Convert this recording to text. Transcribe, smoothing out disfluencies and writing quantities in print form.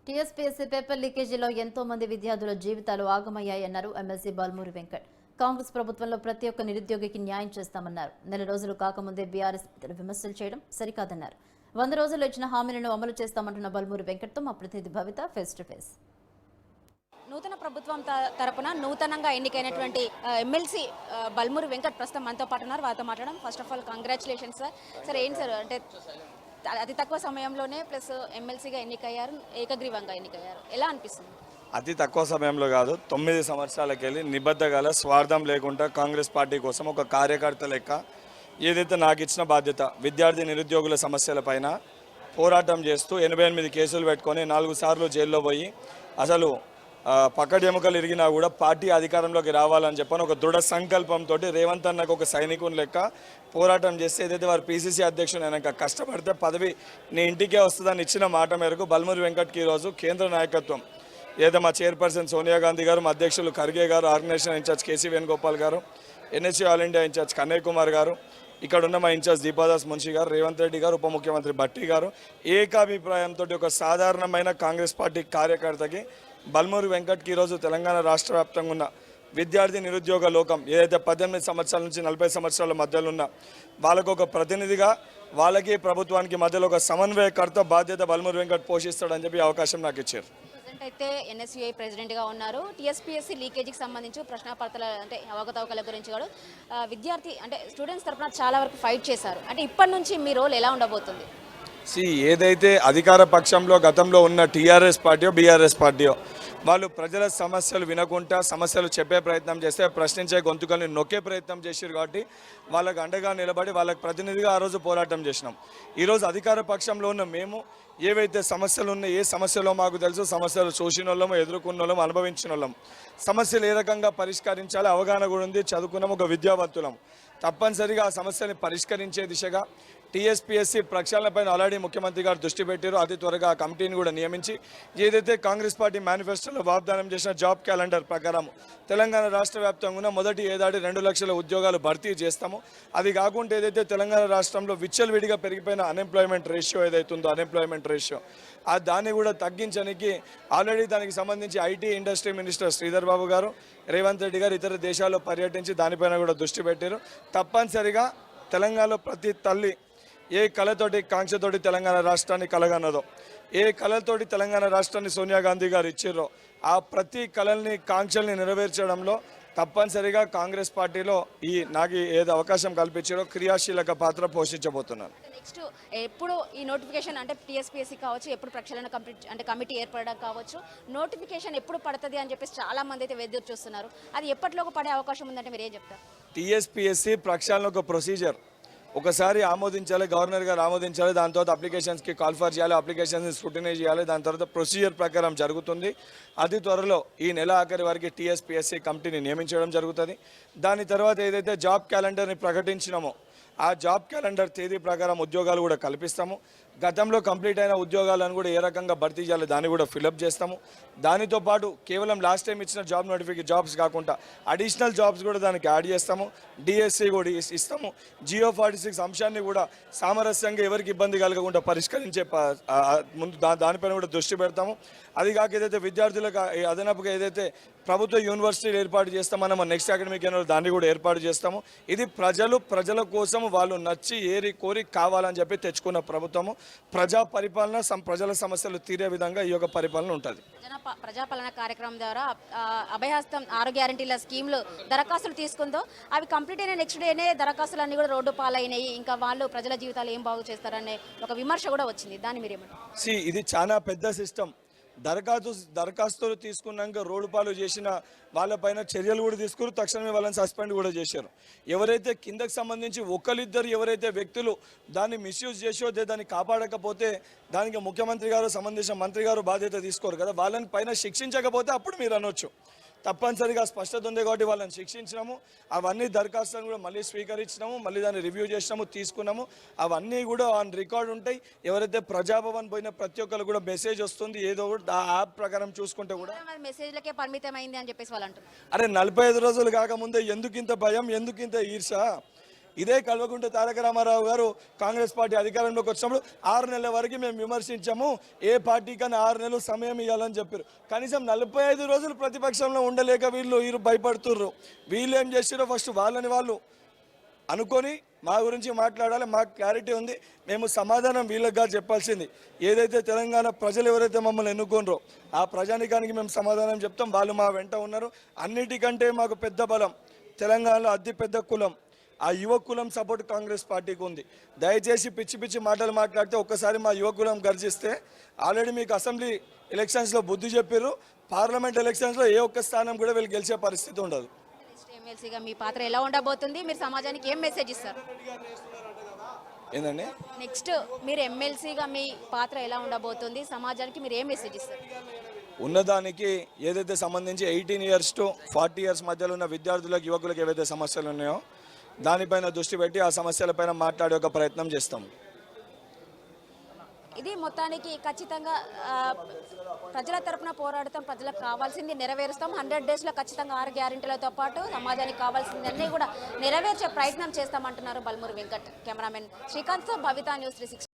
TSPSC paper లీకేజీలో ఎంతో మంది విద్యార్థుల జీవితాలు ఆగమయ్యాయన్నారు ఎమ్మెల్సీ బాల్మూరి వెంకట్. కాంగ్రెస్ ప్రభుత్వంలో ప్రతి ఒక్క నిరుద్యోగికి న్యాయం చేస్తామన్నారు. నెల రోజులు కాకముందే బీఆర్ఎస్ విమర్శలు చేయడం సరికాదన్నారు. 100 రోజుల్లో ఇచ్చిన హామీలను అమలు చేస్తామంటున్న బాల్మూరి వెంకట్తో మా ప్రతినిధి భవిత ఫేస్ టు ఫేస్. నూతన ప్రభుత్వం తరపున నూతనంగా ఎన్నికైనటువంటి ఎమ్మెల్సీ బల్మూరి వెంకట్ ప్రస్తుతం మనతో పాటు ఉన్నారు. వారితో మాట్లాడడం. First of all congratulations sir. Sir ఏంటి సార్, అంటే అతి తక్కువ సమయంలోనే ప్లస్ ఎమ్మెల్సీగా ఎన్నికయ్యారు, ఏకగ్రీవంగా ఎన్నికయ్యారు, ఎలా అనిపిస్తుంది? అతి తక్కువ సమయంలో కాదు, 9 సంవత్సరాలకి వెళ్ళి నిబద్ధగల స్వార్థం లేకుండా కాంగ్రెస్ పార్టీ కోసం ఒక కార్యకర్త లెక్క ఏదైతే నాకు ఇచ్చిన బాధ్యత విద్యార్థి నిరుద్యోగుల సమస్యలపైన పోరాటం చేస్తూ 88 కేసులు పెట్టుకొని 4 సార్లు జైల్లో పోయి అసలు పక్కటి ఎముకలు ఇరిగినా కూడా పార్టీ అధికారంలోకి రావాలని చెప్పని ఒక దృఢ సంకల్పంతో రేవంత్ అన్నకు ఒక సైనికుని లెక్క పోరాటం చేస్తే ఏదైతే వారు పీసీసీ అధ్యక్షుడు అయినాక కష్టపడితే పదవి నీ ఇంటికే వస్తుందని ఇచ్చిన మాట మేరకు బల్మూరి వెంకట్కి ఈరోజు కేంద్ర నాయకత్వం ఏదో మా చైర్పర్సన్ సోనియా గాంధీ గారు, మా అధ్యక్షులు ఖర్గే గారు, ఆర్గనైజేషన్ ఇన్ఛార్జ్ కేసీ వేణుగోపాల్ గారు, NSC all India incharge Kanhaiya Kumar గారు, ఇక్కడ ఉన్న మా ఇన్ఛార్జ్ దీపాదాస్ మున్షి గారు, రేవంత్ రెడ్డి గారు, ఉప ముఖ్యమంత్రి భట్టి గారు ఏకాభిప్రాయంతో ఒక సాధారణమైన కాంగ్రెస్ పార్టీ కార్యకర్తకి బల్మూరి వెంకట్కి ఈరోజు తెలంగాణ రాష్ట్ర వ్యాప్తంగా ఉన్న విద్యార్థి నిరుద్యోగ లోకం ఏదైతే 18 సంవత్సరాల నుంచి 40 సంవత్సరాల మధ్యలో ఉన్న వాళ్ళకు ఒక ప్రతినిధిగా, వాళ్ళకి ప్రభుత్వానికి మధ్యలో ఒక సమన్వయకర్త బాధ్యత బల్మూరి వెంకట్ పోషిస్తాడని చెప్పి అవకాశం నాకు ఇచ్చారు. అయితే ఎన్ఎస్యుఐ ప్రెసిడెంట్గా ఉన్నారు. టీఎస్పీఎస్సీ లీకేజీకి సంబంధించి ప్రశ్నపత్రాల అంటే అవకతవకల గురించి కూడా విద్యార్థి అంటే స్టూడెంట్స్ తరఫున చాలా వరకు ఫైట్ చేశారు. అంటే ఇప్పటి నుంచి మీ రోల్ ఎలా ఉండబోతుంది? ఏదైతే అధికార పక్షంలో గతంలో ఉన్న టీఆర్ఎస్ పార్టీయో బీఆర్ఎస్ పార్టీయో వాళ్ళు ప్రజల సమస్యలు వినకుండా సమస్యలు చెప్పే ప్రయత్నం చేస్తే ప్రశ్నించే గొంతుకల్ని నొక్కే ప్రయత్నం చేశారు. కాబట్టి వాళ్ళకు అండగా నిలబడి వాళ్ళకి ప్రతినిధిగా ఆ రోజు పోరాటం చేసినాం. ఈరోజు అధికార పక్షంలో ఉన్న మేము ఏవైతే సమస్యలు ఉన్నాయో, ఏ సమస్యలో మాకు తెలుసు, సమస్యలు చూసిన వాళ్ళము, ఎదుర్కొన్న వాళ్ళము, అనుభవించిన వాళ్ళం, సమస్యలు ఏ రకంగా పరిష్కరించాలి అవగాహన కూడా ఉంది, చదువుకున్నాం, ఒక విద్యావంతులం. తప్పనిసరిగా ఆ సమస్యని పరిష్కరించే దిశగా టీఎస్పీఎస్సీ ప్రక్షాళనపైన ఆల్రెడీ ముఖ్యమంత్రి గారు దృష్టి పెట్టారు. అతి త్వరగా ఆ కమిటీని కూడా నియమించి ఏదైతే కాంగ్రెస్ పార్టీ మేనిఫెస్టోలో వాగ్దానం చేసిన జాబ్ క్యాలెండర్ ప్రకారం తెలంగాణ రాష్ట్ర వ్యాప్తంగా ఉన్న మొదటి ఏడాది 2 లక్షల ఉద్యోగాలు భర్తీ చేస్తాము. అది కాకుండా ఏదైతే తెలంగాణ రాష్ట్రంలో విచ్చలవిడిగా పెరిగిపోయిన అన్ఎంప్లాయ్మెంట్ రేషియో ఏదైతే ఉందో అన్ఎంప్లాయ్మెంట్ రేషియో దాన్ని కూడా తగ్గించడానికి ఆల్రెడీ దానికి సంబంధించి IT industry minister Sridhar Babu గారు, రేవంత్ రెడ్డి గారు ఇతర దేశాల్లో పర్యటించి దానిపైన కూడా దృష్టి పెట్టారు. తప్పనిసరిగా తెలంగాణలో ప్రతి తల్లి ఏ కళతోటి కాంక్షతోటి తెలంగాణ రాష్ట్రాన్ని కలగన్నదో, ఏ కళతోటి తెలంగాణ రాష్ట్రాన్ని సోనియా గాంధీ గారు ఇచ్చిర్రో ఆ ప్రతి కళల్ని కాంక్షల్ని నెరవేర్చడంలో తప్పనిసరిగా కాంగ్రెస్ పార్టీలో నాకు ఏదో అవకాశం కల్పించారో క్రియాశీలక పాత్ర పోషించబోతున్నాను. నెక్స్ట్ ఎప్పుడు ఈ నోటిఫికేషన్ అంటే టీఎస్పీఎస్సీ కావచ్చు, ఎప్పుడు ప్రక్షాళన కమిటీ ఏర్పడడం కావచ్చు, నోటిఫికేషన్ ఎప్పుడు పడుతుంది అని చెప్పేసి చాలా మంది అయితే ఎదురు చూస్తున్నారు. అది ఎప్పటిలోకి పడే అవకాశం ఉందంటే మీరు ఏం చెప్తారు? టీఎస్పీఎస్సీ ప్రక్షాళన ఒక ప్రొసీజర్, ఒకసారి ఆమోదించాలి, గవర్నర్ గారు ఆమోదించాలి, దాని తర్వాత అప్లికేషన్స్కి కాల్ఫర్ చేయాలి, అప్లికేషన్స్ని స్క్రూటినైజ్ చేయాలి, దాని తర్వాత ప్రొసీజర్ ప్రకారం జరుగుతుంది. అతి త్వరలో ఈ నెల ఆఖరి వరకు టీఎస్పీఎస్సీ కమిటీని నియమించడం జరుగుతుంది. దాని తర్వాత ఏదైతే జాబ్ క్యాలెండర్ని ప్రకటించినామో ఆ జాబ్ క్యాలెండర్ తేదీ ప్రకారం ఉద్యోగాలు కూడా కల్పిస్తాము. గతంలో కంప్లీట్ అయిన ఉద్యోగాలను కూడా ఏ రకంగా భర్తీ చేయాలి దాన్ని కూడా ఫిలప్ చేస్తాము. దానితో పాటు కేవలం లాస్ట్ టైం ఇచ్చిన జాబ్స్ కాకుండా అడిషనల్ జాబ్స్ కూడా దానికి యాడ్ చేస్తాము. డిఎస్సి కూడా ఇస్తాము. జియో 46 అంశాన్ని కూడా సామరస్యంగా ఎవరికి ఇబ్బంది కలగకుండా పరిష్కరించే ముందు దానిపైన కూడా దృష్టి పెడతాము. అది కాక ఏదైతే విద్యార్థులకు అదనపుగా ఏదైతే ప్రభుత్వ యూనివర్సిటీలు ఏర్పాటు చేస్తామో నెక్స్ట్ అకాడమిక్ ఇయర్ దాన్ని కూడా ఏర్పాటు చేస్తాము. ఇది ప్రజల కోసం వాళ్ళు నచ్చి ఏరి కోరి కావాలని చెప్పి తెచ్చుకున్న ప్రభుత్వము. ప్రజా పరిపాలన, ప్రజల సమస్యలు తీరే విధంగా ఈ యొక్క పరిపాలన ఉంటుంది. ప్రజాపాలన కార్యక్రమం ద్వారా అభయహస్తం 6 గ్యారంటీల స్కీమ్లు దరఖాస్తులు తీసుకుందో అవి కంప్లీట్ అయిన నెక్స్ట్ డేనే దరఖాస్తులన్నీ కూడా రోడ్డు పాలైనాయి. ఇంకా వాళ్ళు ప్రజల జీవితాలు ఏం బాగు చేస్తారనే ఒక విమర్శ కూడా వచ్చింది. దాన్ని మీరేమంటారు? ఇది చాలా పెద్ద సిస్టమ్. దరఖాస్తులు తీసుకున్నాక రోడ్డు పాలు చేసిన వాళ్ళపైన చర్యలు కూడా తీసుకుని తక్షణమే వాళ్ళని సస్పెండ్ కూడా చేశారు. ఎవరైతే కిందకు సంబంధించి ఒకరిద్దరు ఎవరైతే వ్యక్తులు దాన్ని మిస్యూజ్ చేసో దాన్ని కాపాడకపోతే దానికి ముఖ్యమంత్రి గారు సంబంధించిన మంత్రి గారు బాధ్యత తీసుకోరు కదా. వాళ్ళని పైన శిక్షించకపోతే అప్పుడు మీరు అనొచ్చు. తప్పనిసరిగా స్పష్టత ఉంది కాబట్టి వాళ్ళని శిక్షించినాము. అవన్నీ దరఖాస్తులను కూడా మళ్ళీ స్వీకరించినాము, మళ్ళీ దాన్ని రివ్యూ చేసినాము, తీసుకున్నాము. అవన్నీ కూడా ఆన్ రికార్డు ఉంటాయి. ఎవరైతే ప్రజాభవన్ పోయిన ప్రతి ఒక్కరు కూడా మెసేజ్ వస్తుంది, ఏదో కూడా ఆ యాప్ ప్రకారం చూసుకుంటే కూడా మెసేజ్లకే పరిమితమైంది అని చెప్పేసి వాళ్ళు అంటారు. అరే 45 రోజులు కాకముందే ఎందుకు ఇంత భయం, ఎందుకు ఇంత ఈర్ష? ఇదే కల్వకుంట్ల తారక రామారావు గారు కాంగ్రెస్ పార్టీ అధికారంలోకి వచ్చినప్పుడు 6 నెలల వరకు మేము విమర్శించాము, ఏ పార్టీకన్నా 6 నెలలు సమయం ఇవ్వాలని చెప్పారు. కనీసం 45 రోజులు ప్రతిపక్షంలో ఉండలేక వీళ్ళు భయపడుతుర్రు. వీళ్ళు ఏం చేసారో ఫస్ట్ వాళ్ళని వాళ్ళు అనుకొని మా గురించి మాట్లాడాలి. మాకు క్లారిటీ ఉంది, మేము సమాధానం వీళ్ళగా చెప్పాల్సింది. ఏదైతే తెలంగాణ ప్రజలు ఎవరైతే మమ్మల్ని ఎన్నుకోనరో ఆ ప్రజానికానికి మేము సమాధానం చెప్తాం. వాళ్ళు మా వెంట ఉన్నారు. అన్నిటికంటే మాకు పెద్ద బలం తెలంగాణలో అతి పెద్ద కులం, ఆ యువ కులం సపోర్ట్ కాంగ్రెస్ పార్టీకి ఉంది. దయచేసి పిచ్చి పిచ్చి మాటలు మాట్లాడితే ఒక్కసారి మా యువ కులం గర్జిస్తే ఆల్రెడీ మీకు అసెంబ్లీ ఎలక్షన్స్లో బుద్ధి చెప్పారు. పార్లమెంట్ ఎలక్షన్స్లో ఏ ఒక్క స్థానం కూడా వీళ్ళు గెలిచే పరిస్థితి ఉండదు. ఎమ్మెల్సీగా మీ పాత్ర ఎలా ఉండబోతుంది? మీరు సమాజానికి ఏం మెసేజ్ ఇస్తారు? ఏందండి నెక్స్ట్ మీరు ఎమ్మెల్సీగా మీ పాత్ర ఎలా ఉండబోతుంది? సమాజానికి మీరు ఏం మెసేజ్ ఇస్తారు? ఉన్నదానికి ఏదైతే సంబంధించి 18 years to 40 years మధ్యలో ఉన్న విద్యార్థులకు యువకులకు ఏవైతే సమస్యలు ఉన్నాయో దానిపైన దృష్టి పెట్టి ఆ సమస్యలపైన మాట్లాడే ఒక ప్రయత్నం చేస్తాం. ఇది మొత్తానికి ఖచ్చితంగా ప్రజల తరపున పోరాడతాం, ప్రజలకు కావాల్సింది నెరవేరుస్తాం. 100 daysలో ఖచ్చితంగా 6 గ్యారెంటీలతో పాటు సమాజానికి కావాల్సిందన్నీ కూడా నెరవేర్చే ప్రయత్నం చేస్తామంటున్నారు బల్మూరి వెంకట్. కెమెరామెన్ శ్రీకాంత్తో భవిత, న్యూస్ 360.